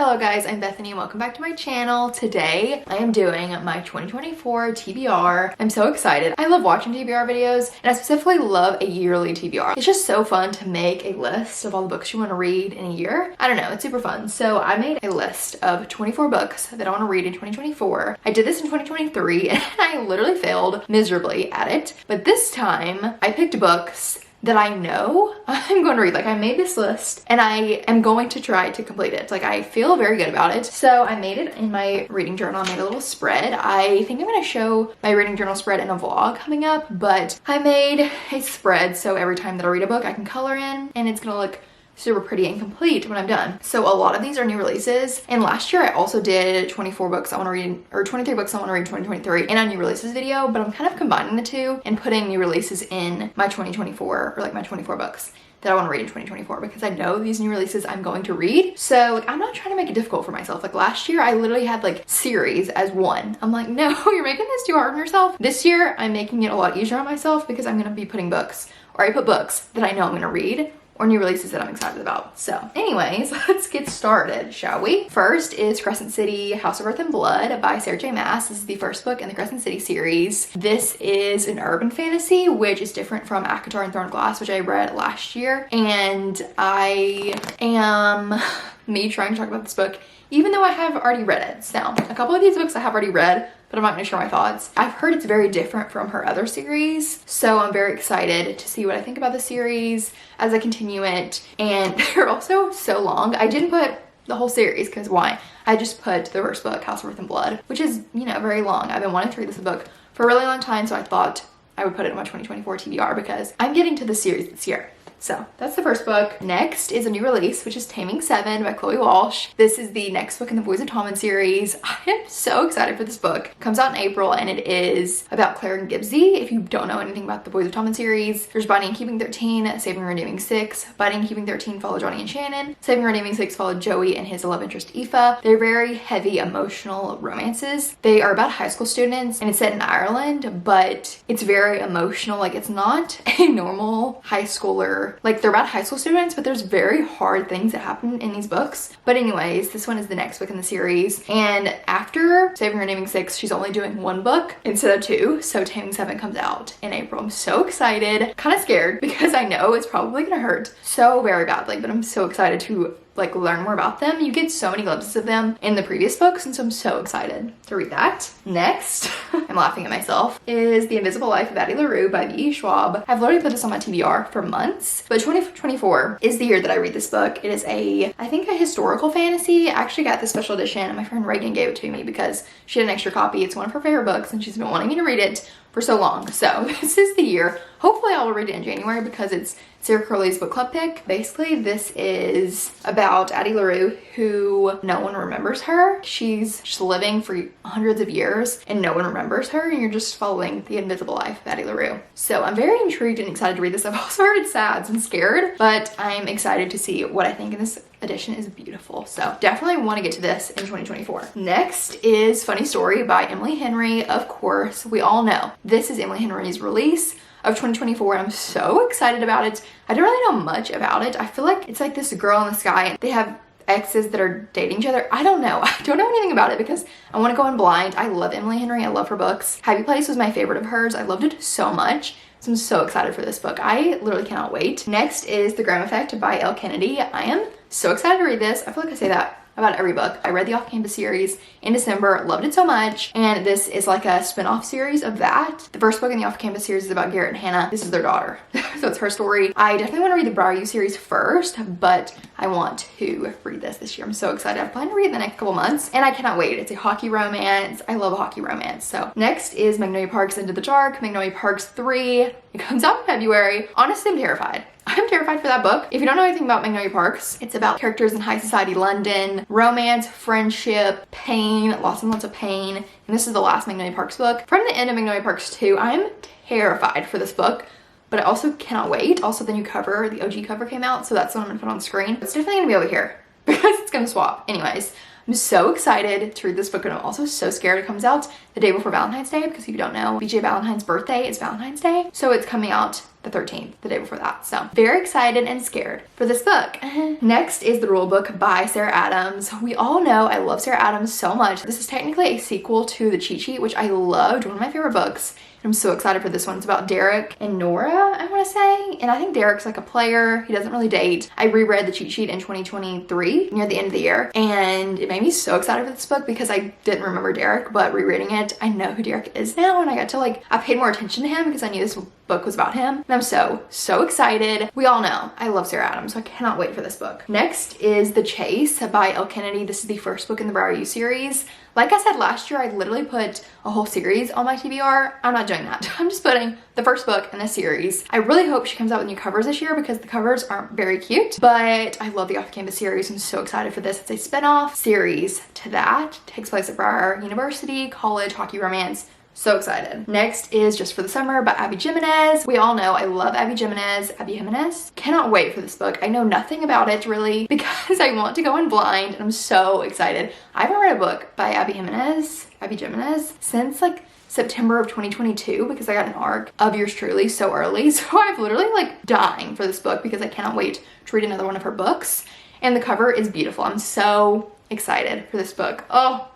Hello guys, I'm Bethany and welcome back to my channel. Today I am doing my 2024 TBR. I'm so excited. I love watching TBR videos and I specifically love a yearly TBR. It's just so fun to make a list of all the books you want to read in a year. I don't know, it's super fun. So I made a list of 24 books that I want to read in 2024. I did this in 2023 and I literally failed miserably at it. But this time I picked books that I know I'm going to read. Like, I made this list and I am going to try to complete it. Like, I feel very good about it. So I made it in my reading journal. I made a little spread. I think I'm going to show my reading journal spread in a vlog coming up, but I made a spread so every time that I read a book I can color in and it's going to look super pretty and complete when I'm done. So a lot of these are new releases, and last year I also did 24 books I want to read, or 23 books I want to read in 2023 in a new releases video, but I'm kind of combining the two and putting new releases in my 2024, or like my 24 books that I want to read in 2024, because I know these new releases I'm going to read. So like, I'm not trying to make it difficult for myself. Like last year I literally had like series as one. I'm like, no, you're making this too hard on yourself. This year I'm making it a lot easier on myself because I'm going to be putting books, or I put books that I know I'm going to read, or new releases that I'm excited about. So anyways, let's get started, shall we? First is Crescent City, House of Earth and Blood by Sarah J. Maas. This is the first book in the Crescent City series. This is an urban fantasy, which is different from ACOTAR and Thorn Glass, which I read last year. And I am trying to talk about this book, even though I have already read it. So a couple of these books I have already read, but I'm not gonna share my thoughts. I've heard it's very different from her other series, so I'm very excited to see what I think about the series as I continue it. And they're also so long. I didn't put the whole series, because why? I just put the first book, House of Earth and Blood, which is, you know, very long. I've been wanting to read this book for a really long time, so I thought I would put it in my 2024 TBR because I'm getting to the series this year. So that's the first book. Next is a new release, which is Taming 7 by Chloe Walsh. This is the next book in the Boys of Tommen series. I am so excited for this book. It comes out in April and it is about Claire and Gibbsy. If you don't know anything about the Boys of Tommen series, there's Binding and Keeping 13, Saving and Redeeming 6. Binding and Keeping 13 followed Johnny and Shannon. Saving and Redeeming 6 followed Joey and his love interest Aoife. They're very heavy emotional romances. They are about high school students and it's set in Ireland, but it's very emotional. Like, it's not a normal high schooler. Like, they're about high school students, but there's very hard things that happen in these books. But anyways, this one is the next book in the series. And after Saving Her Naming 6, she's only doing one book instead of two. So Taming 7 comes out in April. I'm so excited, kind of scared because I know it's probably gonna hurt so very badly, but I'm so excited to like learn more about them. You get so many glimpses of them in the previous books, and so I'm so excited to read that. Next, I'm laughing at myself, is The Invisible Life of Addie Laro by V.E. Schwab. I've literally put this on my TBR for months, but 2024 is the year that I read this book. It is I think a historical fantasy. I actually got the special edition and my friend Reagan gave it to me because she had an extra copy. It's one of her favorite books and she's been wanting me to read it for so long. So this is the year. Hopefully I will read it in January because it's Sarah Curley's book club pick. Basically, this is about Addie Laro, who no one remembers her. She's just living for hundreds of years and no one remembers her, and you're just following the invisible life of Addie Laro. So I'm very intrigued and excited to read this. I've also heard it's sad and scared, but I'm excited to see what I think in this edition is beautiful. So definitely want to get to this in 2024. Next is Funny Story by Emily Henry. Of course, we all know this is Emily Henry's release of 2024 and I'm so excited about it. I don't really know much about it. I feel like it's like this girl in the sky and they have exes that are dating each other. I don't know. I don't know anything about it because I want to go in blind. I love Emily Henry. I love her books. Happy Place was my favorite of hers. I loved it so much. So I'm so excited for this book. I literally cannot wait. Next is The Graham Effect by Elle Kennedy. I am so excited to read this. I feel like I say that about every book. I read the Off-Campus series in December, loved it so much, and this is like a spin-off series of that. The first book in the Off-Campus series is about Garrett and Hannah. This is their daughter, so it's her story. I definitely want to read the Briar U series first, but I want to read this year. I'm so excited. I plan to read it the next couple months, and I cannot wait. It's a hockey romance. I love a hockey romance. So next is Magnolia Parks Into the Dark, Magnolia Parks 3. It comes out in February. Honestly, I'm terrified. I'm terrified for that book. If you don't know anything about Magnolia Parks, it's about characters in high society London, romance, friendship, pain, lots and lots of pain. And this is the last Magnolia Parks book. From the end of Magnolia Parks 2, I'm terrified for this book, but I also cannot wait. Also, the new cover, the OG cover came out, so that's what I'm gonna put on screen. It's definitely gonna be over here because it's gonna swap. Anyways, I'm so excited to read this book, and I'm also so scared it comes out the day before Valentine's Day because if you don't know, BJ Valentine's birthday is Valentine's Day. So it's coming out the 13th, the day before that. So very excited and scared for this book. Next is The Rule Book by Sarah Adams. We all know I love Sarah Adams so much. This is technically a sequel to The Cheat Sheet, which I loved, one of my favorite books. I'm so excited for this one. It's about Derek and Nora, I want to say. And I think Derek's like a player. He doesn't really date. I reread The Cheat Sheet in 2023 near the end of the year. And it made me so excited for this book because I didn't remember Derek, but rereading it, I know who Derek is now. And I got to I paid more attention to him because I knew this book was about him. And I'm so excited. We all know I love Sarah Adams, so I cannot wait for this book. Next is The Chase by Elle Kennedy. This is the first book in the Brower U series. Like I said last year, I literally put a whole series on my TBR. I'm not doing that. I'm just putting the first book in the series. I really hope she comes out with new covers this year because the covers aren't very cute, but I love the off-campus series. I'm so excited for this. It's a spin-off series to that. It takes place at Brower University, college, hockey romance. So excited. Next is Just for the Summer by Abby Jimenez. We all know I love Abby Jimenez. Abby Jimenez. Cannot wait for this book. I know nothing about it really because I want to go in blind and I'm so excited. I haven't read a book by Abby Jimenez since September of 2022 because I got an ARC of yours truly so early. So I've literally dying for this book because I cannot wait to read another one of her books. And the cover is beautiful. I'm so excited for this book. Oh,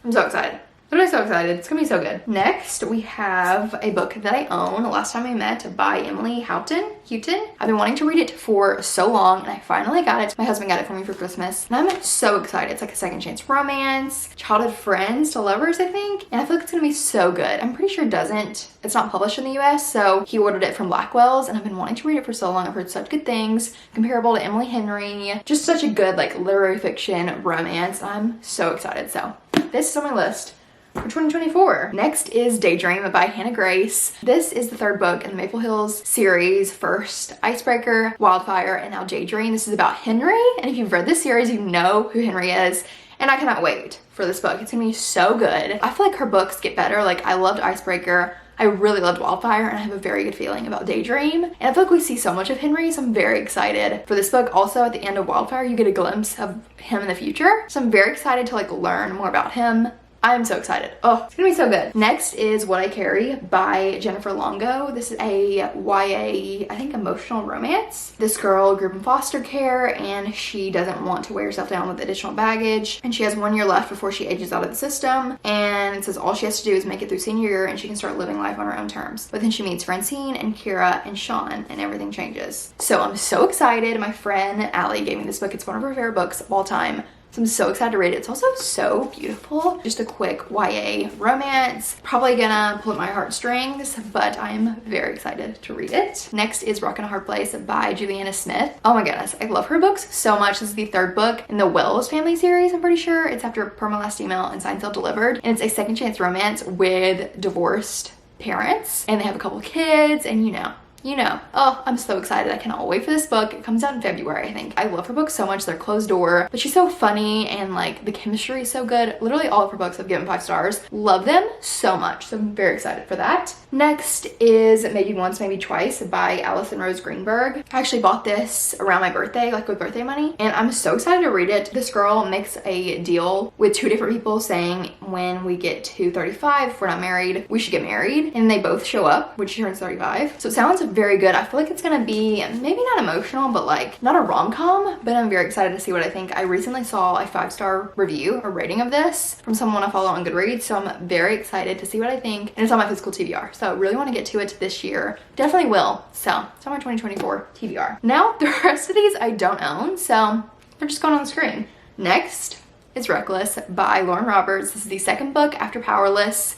I'm so excited. Literally so excited. It's gonna be so good. Next, we have a book that I own, Last Time I Met by Emily Houghton. I've been wanting to read it for so long and I finally got it. My husband got it for me for Christmas and I'm so excited. It's like a second chance romance, childhood friends to lovers, I think. And I feel like it's gonna be so good. I'm pretty sure it's not published in the US, so he ordered it from Blackwell's and I've been wanting to read it for so long. I've heard such good things, comparable to Emily Henry. Just such a good literary fiction romance. I'm so excited. So this is on my list for 2024. Next is Daydream by Hannah Grace. This is the third book in the Maple Hills series. First Icebreaker, Wildfire, and now Daydream. This is about Henry, and if you've read this series, you know who Henry is. And I cannot wait for this book. It's gonna be so good. I feel like her books get better. I loved Icebreaker. I really loved Wildfire, and I have a very good feeling about Daydream. And I feel like we see so much of Henry, so I'm very excited for this book. Also, at the end of Wildfire, you get a glimpse of him in the future. So I'm very excited to learn more about him. I'm so excited. Oh, it's gonna be so good. Next is What I Carry by Jennifer Longo. This is a YA, I think, emotional romance. This girl grew up in foster care and she doesn't want to weigh herself down with additional baggage. And she has 1 year left before she ages out of the system. And it says all she has to do is make it through senior year and she can start living life on her own terms. But then she meets Francine and Kira and Sean and everything changes. So I'm so excited. My friend Allie gave me this book. It's one of her favorite books of all time. So I'm so excited to read it. It's also so beautiful. Just a quick YA romance. Probably gonna pull at my heartstrings, but I'm very excited to read it. Next is Rock in a Hard Place by Juliana Smith. Oh my goodness, I love her books so much. This is the third book in the Wells family series, I'm pretty sure. It's after Per My Last Email and Signed, Sealed, Delivered. And it's a second chance romance with divorced parents. And they have a couple kids and you know. Oh, I'm so excited. I cannot wait for this book. It comes out in February, I think. I love her books so much. They're closed door, but she's so funny and the chemistry is so good. Literally all of her books I've given 5 stars. Love them so much. So I'm very excited for that. Next is Maybe Once, Maybe Twice by Allison Rose Greenberg. I actually bought this around my birthday, with birthday money, and I'm so excited to read it. This girl makes a deal with 2 different people saying when we get to 35, if we're not married, we should get married, and they both show up when she turns 35. So it sounds very good. I feel like it's gonna be maybe not emotional, but not a rom-com, but I'm very excited to see what I think. I recently saw a 5-star review or rating of this from someone I follow on Goodreads, so I'm very excited to see what I think, and it's on my physical TBR, so I really want to get to it this year. Definitely will. So it's on my 2024 TBR. Now the rest of these I don't own, so they're just going on the screen. Next is Reckless by Lauren Roberts. This is the second book after Powerless.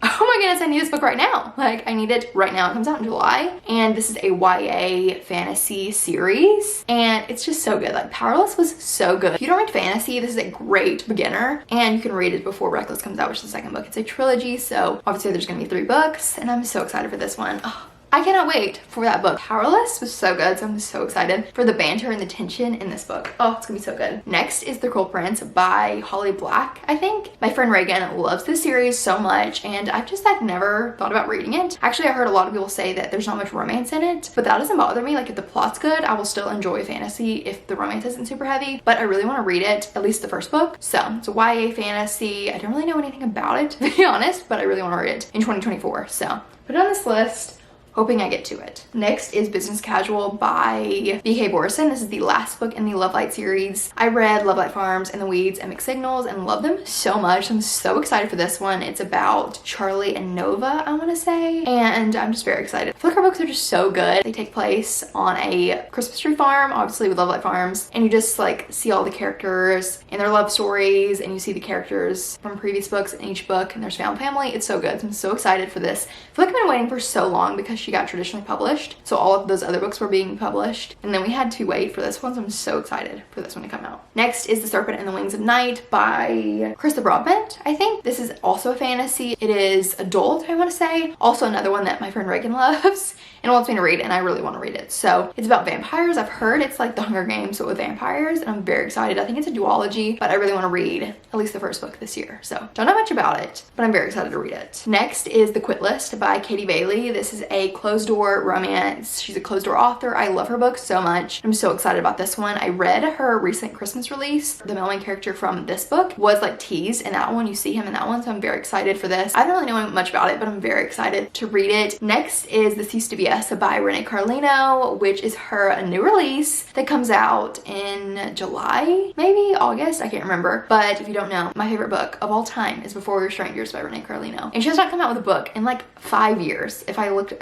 Oh my goodness, I need this book right now. I need it right now. It comes out in July. And this is a YA fantasy series. And it's just so good. Powerless was so good. If you don't read fantasy, this is a great beginner. And you can read it before Reckless comes out, which is the second book. It's a trilogy, so obviously there's gonna be 3 books. And I'm so excited for this one. Oh, I cannot wait for that book. Powerless was so good, so I'm so excited for the banter and the tension in this book. Oh, it's gonna be so good. Next is The Cruel Prince by Holly Black, I think. My friend Reagan loves this series so much, and I've just never thought about reading it. Actually, I heard a lot of people say that there's not much romance in it, but that doesn't bother me. If the plot's good, I will still enjoy fantasy if the romance isn't super heavy, but I really want to read it, at least the first book. So it's a YA fantasy. I don't really know anything about it, to be honest, but I really want to read it in 2024. So put it on this list. hoping I get to it. Next is Business Casual by B.K. Borison. This is the last book in the Love Light series. I read Love Light Farms and The Weeds and Mixed Signals and love them so much. I'm so excited for this one. It's about Charlie and Nova, I want to say, and I'm just very excited. I feel like her books are just so good. They take place on a Christmas tree farm, obviously with Love Light Farms, and you just like see all the characters and their love stories, and you see the characters from previous books in each book and their family. It's so good. So I'm so excited for this. I feel like I've been waiting for so long because she got traditionally published, so all of those other books were being published, and then we had to wait for this one, so I'm so excited for this one to come out. Next is The Serpent and the Wings of Night by Krista Broadbent, I think. This is also a fantasy. It is adult, I want to say. Also another one that my friend Reagan loves and wants me to read, and I really want to read it. So it's about vampires. I've heard it's like The Hunger Games but with vampires, and I'm very excited. I think it's a duology, but I really want to read at least the first book this year. So don't know much about it, but I'm very excited to read it. Next is The Quit List by Katie Bailey. This is a closed door romance. She's a closed door author. I love her book so much. I'm so excited about this one. I read her recent Christmas release. The male main character from this book was like teased in that one. You see him in that one, so I'm very excited for this. I don't really know much about it, but I'm very excited to read it. Next is This Used to Be Us by Renee Carlino, which is her new release that comes out in July, maybe August, I can't remember. But if you don't know, my favorite book of all time is Before We Were Strangers by Renee Carlino, and she has not come out with a book in like 5 years, if I looked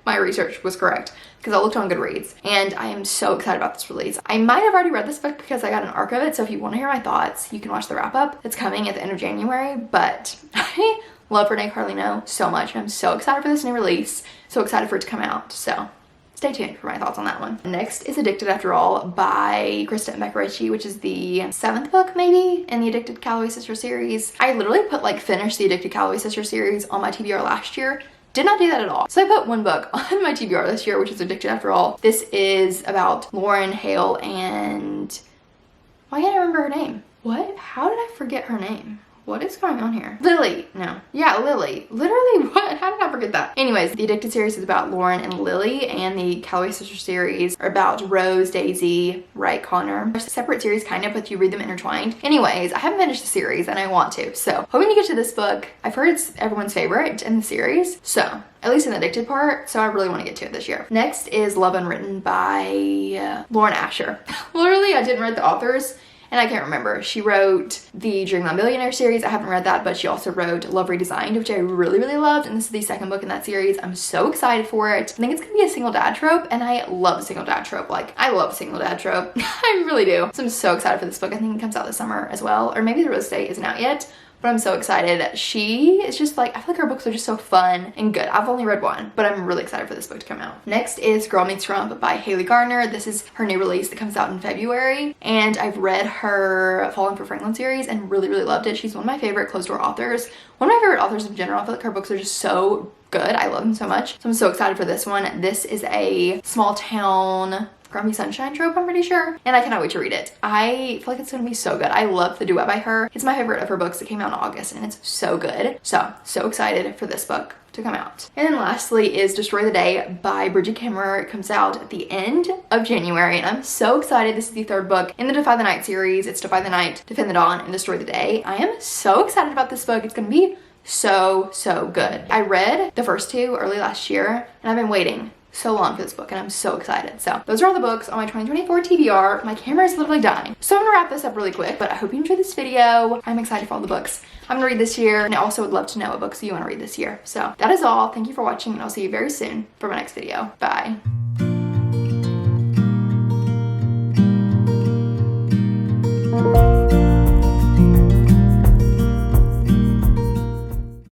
my research was correct, because I looked on Goodreads, and I am so excited about this release. I might have already read this book because I got an arc of it, so if you want to hear my thoughts, you can watch the wrap up. It's coming at the end of January, but I love Renee Carlino so much, and I'm so excited for this new release, so excited for it to come out, so stay tuned for my thoughts on that one. Next is Addicted After All by Krista and Becca Ritchie, which is the 7th book maybe in the Addicted Calloway Sister series. I literally put like finish the Addicted Calloway Sister series on my TBR last year. Did not do that at all. So I put one book on my TBR this year, which is Addicted After All. This is about Lauren Hale and... why can't I remember her name? What? How did I forget her name? What is going on here? Lily. No. Yeah, Lily. Literally, what? How did I forget that? Anyways, the Addicted series is about Lauren and Lily, and the Calloway Sister series are about Rose, Daisy, Wright, Connor. They're separate series kind of, but you read them intertwined. Anyways, I haven't finished the series and I want to, so hoping to get to this book. I've heard it's everyone's favorite in the series, so at least in the Addicted part, so I really want to get to it this year. Next is Love Unwritten by Lauren Asher. Literally, I didn't read the authors, and I can't remember. She wrote the Dreamland Billionaire series. I haven't read that, but she also wrote Love Redesigned, which I really, really loved. And this is the 2nd book in that series. I'm so excited for it. I think it's gonna be a single dad trope, and I love a single dad trope. Like, I love a single dad trope. I really do. So I'm so excited for this book. I think it comes out this summer as well, or maybe the release date isn't out yet. But I'm so excited. She is just like, I feel like her books are just so fun and good. I've only read one, but I'm really excited for this book to come out. Next is Girl Me Scrump by Haley Gardner. This is her new release that comes out in February. And I've read her Falling for Franklin series and really, really loved it. She's one of my favorite closed door authors. One of my favorite authors in general. I feel like her books are just so good. I love them so much. So I'm so excited for this one. This is a small town Grumpy Sunshine trope, I'm pretty sure, and I cannot wait to read it. I feel like it's gonna be so good. I love The Duet by her. It's my favorite of her books that came out in August, and it's so good. So excited for this book to come out. And then lastly is Destroy the Day by Bridget Kimmerer. It comes out at the end of January, and I'm so excited. This is the 3rd book in the Defy the Night series. It's Defy the Night, Defend the Dawn, and Destroy the Day. I am so excited about this book. It's gonna be so good. I read the first 2 early last year, and I've been waiting so long for this book, and I'm so excited. So those are all the books on my 2024 TBR. My camera is literally dying, so I'm gonna wrap this up really quick, but I hope you enjoyed this video. I'm excited for all the books I'm gonna read this year, and I also would love to know what books you want to read this year. So that is all. Thank you for watching, and I'll see you very soon for my next video. Bye.